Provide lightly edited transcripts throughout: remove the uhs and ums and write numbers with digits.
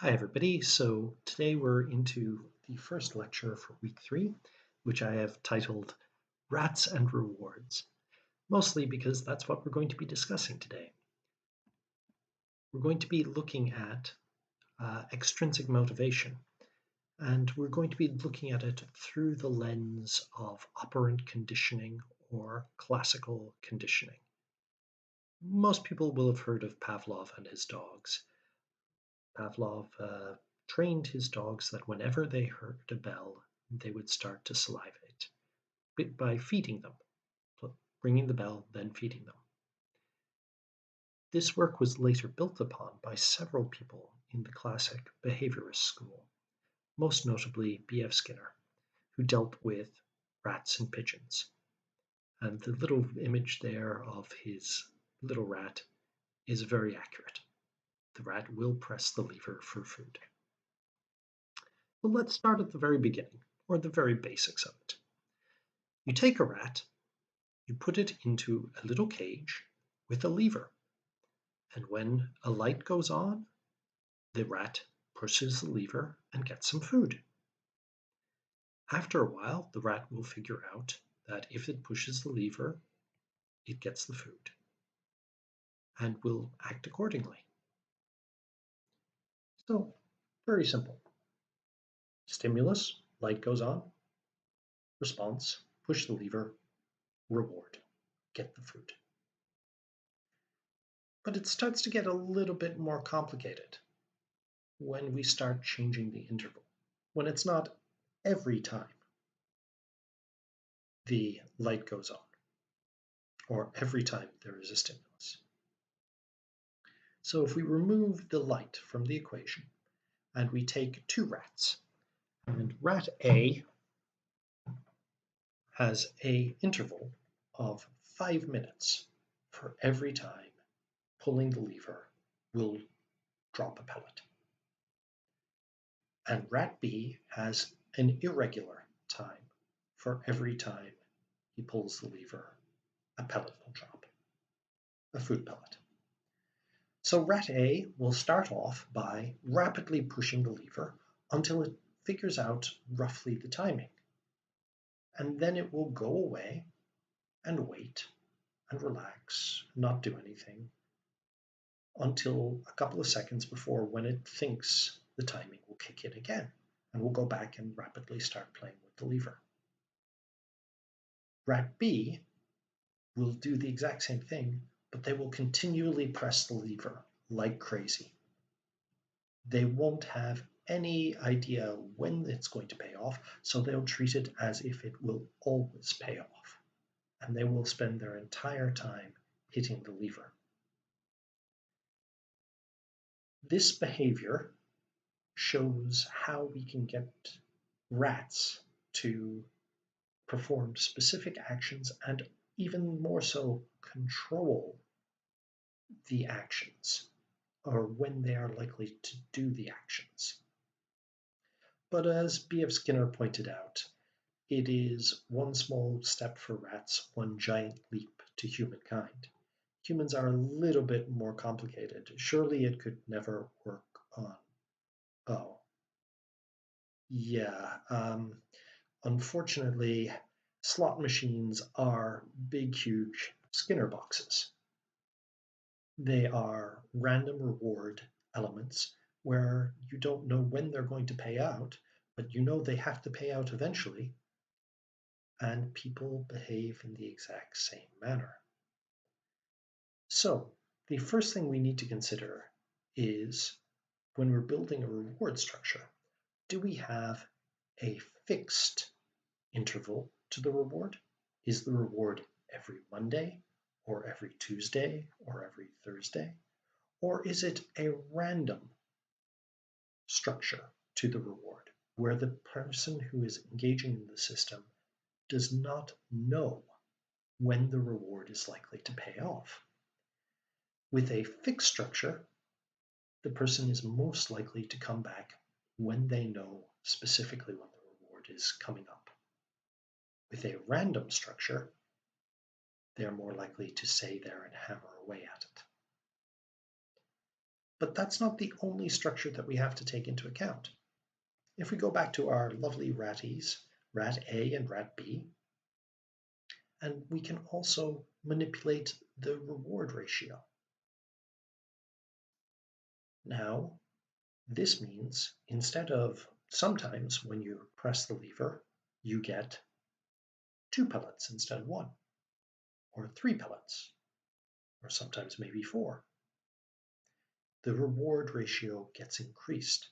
Hi, everybody. So today we're into the first lecture for week 3, which I have titled Rats and Rewards, mostly because that's what we're going to be discussing today. We're going to be looking at extrinsic motivation, and we're going to be looking at it through the lens of operant conditioning or classical conditioning. Most people will have heard of Pavlov and his dogs. Pavlov trained his dogs that whenever they heard a bell, they would start to salivate by feeding them, ringing the bell, then feeding them. This work was later built upon by several people in the classic behaviorist school, most notably B.F. Skinner, who dealt with rats and pigeons. And the little image there of his little rat is very accurate. The rat will press the lever for food. But let's start at the very beginning, or the very basics of it. You take a rat, you put it into a little cage with a lever, and when a light goes on, the rat pushes the lever and gets some food. After a while, the rat will figure out that if it pushes the lever, it gets the food and will act accordingly. So, very simple. Stimulus, light goes on, response, push the lever, reward, get the food. But it starts to get a little bit more complicated when we start changing the interval, when it's not every time the light goes on, or every time there is a stimulus. So if we remove the light from the equation, and we take two rats, and rat A has an interval of 5 minutes for every time pulling the lever will drop a pellet. And rat B has an irregular time for every time he pulls the lever, a pellet will drop, a food pellet. So rat A will start off by rapidly pushing the lever until it figures out roughly the timing. And then it will go away and wait and relax, not do anything, until a couple of seconds before when it thinks the timing will kick in again, and will go back and rapidly start playing with the lever. Rat B will do the exact same thing, but they will continually press the lever like crazy. They won't have any idea when it's going to pay off, so they'll treat it as if it will always pay off. And they will spend their entire time hitting the lever. This behavior shows how we can get rats to perform specific actions and even more so control the actions or when they are likely to do the actions. But as B.F. Skinner pointed out, it is one small step for rats, one giant leap to humankind. Humans are a little bit more complicated. Surely it could never work on, oh, yeah, unfortunately, slot machines are big, huge Skinner boxes. They are random reward elements where you don't know when they're going to pay out, but you know they have to pay out eventually, and people behave in the exact same manner. So, the first thing we need to consider is when we're building a reward structure, do we have a fixed interval to the reward? Is the reward every Monday, or every Tuesday, or every Thursday? Or is it a random structure to the reward, where the person who is engaging in the system does not know when the reward is likely to pay off? With a fixed structure, the person is most likely to come back when they know specifically when the reward is coming up. With a random structure, they're more likely to stay there and hammer away at it. But that's not the only structure that we have to take into account. If we go back to our lovely ratties, rat A and rat B, and we can also manipulate the reward ratio. Now, this means instead of sometimes when you press the lever, you get 2 pellets instead of 1, or 3 pellets, or sometimes maybe 4. The reward ratio gets increased.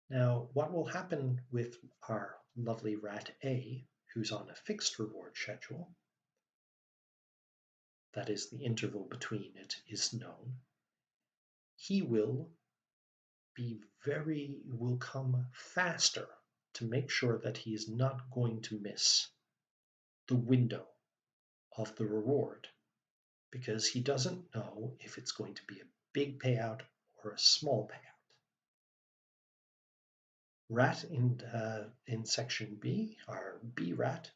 Now, what will happen with our lovely rat A, who's on a fixed reward schedule, that is, the interval between it is known, he will come faster to make sure that he is not going to miss the window of the reward because he doesn't know if it's going to be a big payout or a small payout. Rat in section B, our B rat,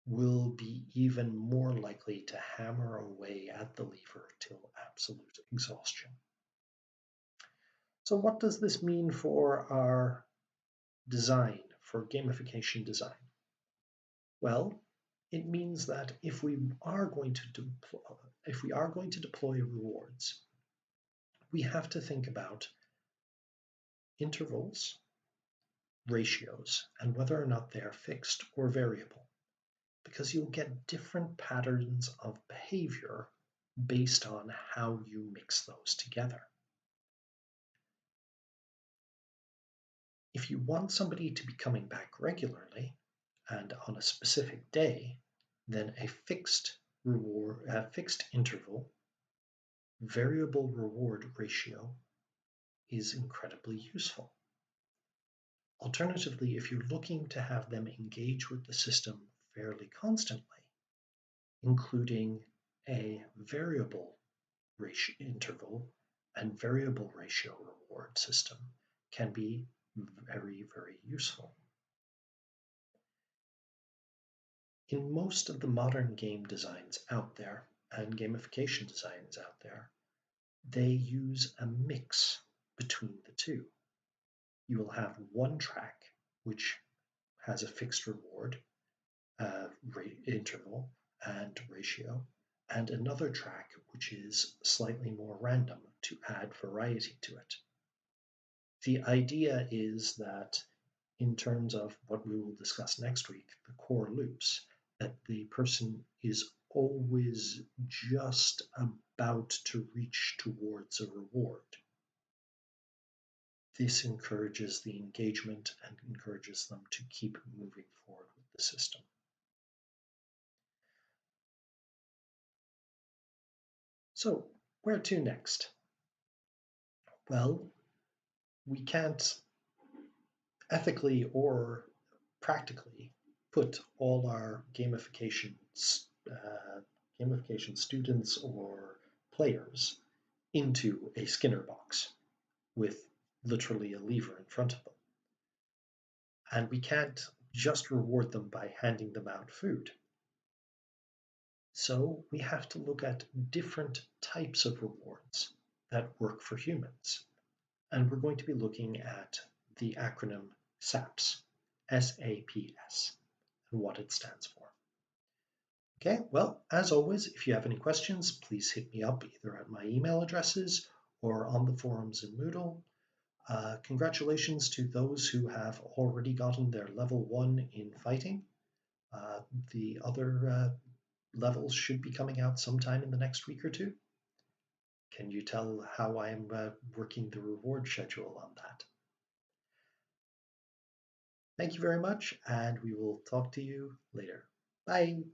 will be even more likely to hammer away at the lever till absolute exhaustion. So what does this mean for our design, for gamification design? Well, it means that if we are going to deploy rewards, we have to think about intervals, ratios, and whether or not they are fixed or variable, because you'll get different patterns of behavior based on how you mix those together. If you want somebody to be coming back regularly and on a specific day, then a fixed interval, variable reward ratio is incredibly useful. Alternatively, if you're looking to have them engage with the system fairly constantly, including a variable ratio interval and variable ratio reward system can be very, very useful. In most of the modern game designs out there and gamification designs out there, they use a mix between the two. You will have one track which has a fixed reward, interval, and ratio, and another track which is slightly more random to add variety to it. The idea is that in terms of what we will discuss next week, the core loops, that the person is always just about to reach towards a reward. This encourages the engagement and encourages them to keep moving forward with the system. So, where to next? Well, we can't ethically or practically put all our gamification students or players into a Skinner box with literally a lever in front of them. And we can't just reward them by handing them out food. So we have to look at different types of rewards that work for humans. And we're going to be looking at the acronym SAPS, S-A-P-S, and what it stands for. Okay, well, as always, if you have any questions, please hit me up either at my email addresses or on the forums in Moodle. Congratulations to those who have already gotten their level 1 in fighting. The other levels should be coming out sometime in the next week or two. Can you tell how I'm working the reward schedule on that? Thank you very much, and we will talk to you later. Bye.